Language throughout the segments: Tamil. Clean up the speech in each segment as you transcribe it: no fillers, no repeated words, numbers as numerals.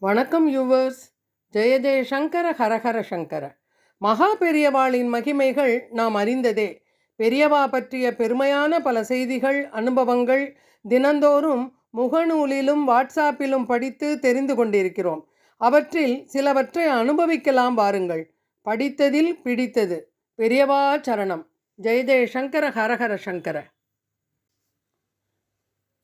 வணக்கம் யூவர்ஸ். ஜெய ஜெய சங்கர ஹரஹர சங்கர. மகா பெரியவாளின் மகிமைகள் நாம் அறிந்ததே. பெரியவா பற்றிய பெருமையான பல செய்திகள், அனுபவங்கள் தினந்தோறும் முகநூலிலும் வாட்ஸ்ஆப்பிலும் படித்து தெரிந்து கொண்டிருக்கிறோம். அவற்றில் சிலவற்றை அனுபவிக்கலாம் வாருங்கள். படித்ததில் பிடித்தது. பெரியவா சரணம். ஜெய ஜெய சங்கர ஹரஹர சங்கர.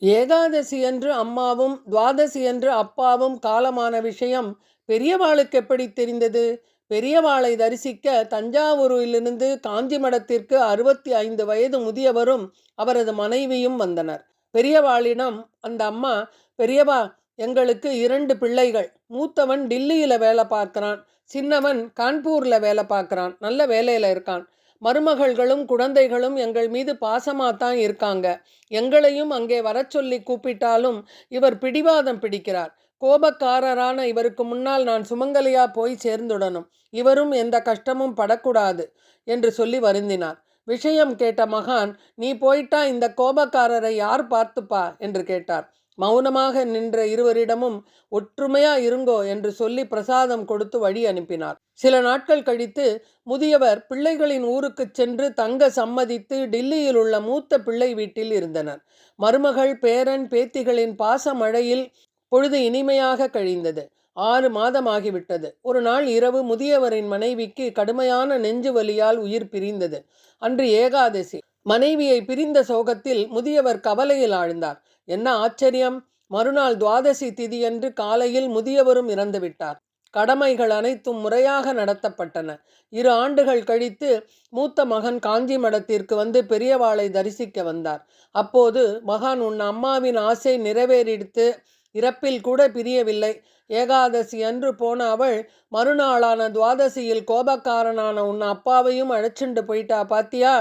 ஏகாதசி அன்று அம்மாவும் துவாதசி அன்று அப்பாவும் காலமான விஷயம் பெரியவாளுக்கு எப்படி தெரிந்தது? பெரியவாளை தரிசிக்க தஞ்சாவூரிலிருந்து காஞ்சி மடத்திற்கு 65 வயது முதியவரும் அவரது மனைவியும் வந்தனர். பெரியவாளிடம் அந்த அம்மா, பெரியவா, எங்களுக்கு 2 பிள்ளைகள். மூத்தவன் டில்லியில் வேலை பார்க்குறான், சின்னவன் கான்பூரில் வேலை பார்க்குறான், நல்ல வேலையில் இருக்கான். மருமகள்களும் குழந்தைகளும் எங்கள் மீது பாசமாகத்தான் இருக்காங்க. எங்களையும் அங்கே வர சொல்லி கூப்பிட்டாலும் இவர் பிடிவாதம் பிடிக்கிறார். கோபக்காரரான இவருக்கு முன்னால் நான் சுமங்கலியா போய் சேர்ந்துடணும். இவரும் எந்த கஷ்டமும் படக்கூடாது என்று சொல்லி வருந்தினார். விஷயம் கேட்ட மகான், நீ போயிட்டா இந்த கோபக்காரரை யார் பார்த்துப்பா என்று கேட்டார். மௌனமாக நின்ற இருவரிடமும் ஒற்றுமையா இருங்கோ என்று சொல்லி பிரசாதம் கொடுத்து வழி அனுப்பினார். சில நாட்கள் கழித்து முதியவர் பிள்ளைகளின் ஊருக்கு சென்று தங்க சம்மதித்து டில்லியில் உள்ள மூத்த பிள்ளை வீட்டில் இருந்தனர். மருமகள், பேரன், பேத்திகளின் பாச மழையில் பொழுது இனிமையாக கழிந்தது. 6 மாதம் ஆகிவிட்டது. ஒரு நாள் இரவு முதியவரின் மனைவிக்கு கடுமையான நெஞ்சு வலியால் உயிர் பிரிந்தது. அன்று ஏகாதசி. மனைவியை பிரிந்த சோகத்தில் முதியவர் கவலையில் ஆழ்ந்தார். என்ன ஆச்சரியம்! மறுநாள் துவாதசி திதியன்று காலையில் முதியவரும் இறந்துவிட்டார். கடமைகள் அனைத்தும் முறையாக நடத்தப்பட்டன. 2 ஆண்டுகள் கழித்து மூத்த மகன் காஞ்சி மடத்திற்கு வந்து பெரியவாளை தரிசிக்க வந்தார். அப்போது மகான், உன் அம்மாவின் ஆசை நிறைவேறிடுத்து, இறப்பில் கூட பிரியவில்லை. ஏகாதசி அன்று போன அவள் மறுநாளான துவாதசியில் கோபக்காரனான உன் அப்பாவையும் அழைச்சிண்டு போயிட்டா பாத்தியா?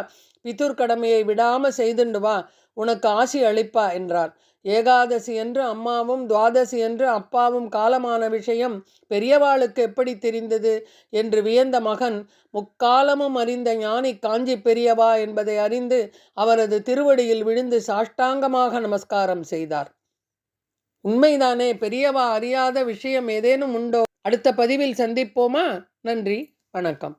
பிதுர் கடமையை விடாம செய்துண்டு வா, உனக்கு ஆசி அளிப்பா என்றார். ஏகாதசி என்று அம்மாவும் துவாதசி என்று அப்பாவும் காலமான விஷயம் பெரியவாளுக்கு எப்படி தெரிந்தது என்று வியந்த மகன், முக்காலமும் அறிந்த ஞானி காஞ்சி பெரியவா என்பதை அறிந்து அவரது திருவடியில் விழுந்து சாஷ்டாங்கமாக நமஸ்காரம் செய்தார். உண்மைதானே? பெரியவா அறியாத விஷயம் ஏதேனும் உண்டோ? அடுத்த பதிவில் சந்திப்போமா? நன்றி, வணக்கம்.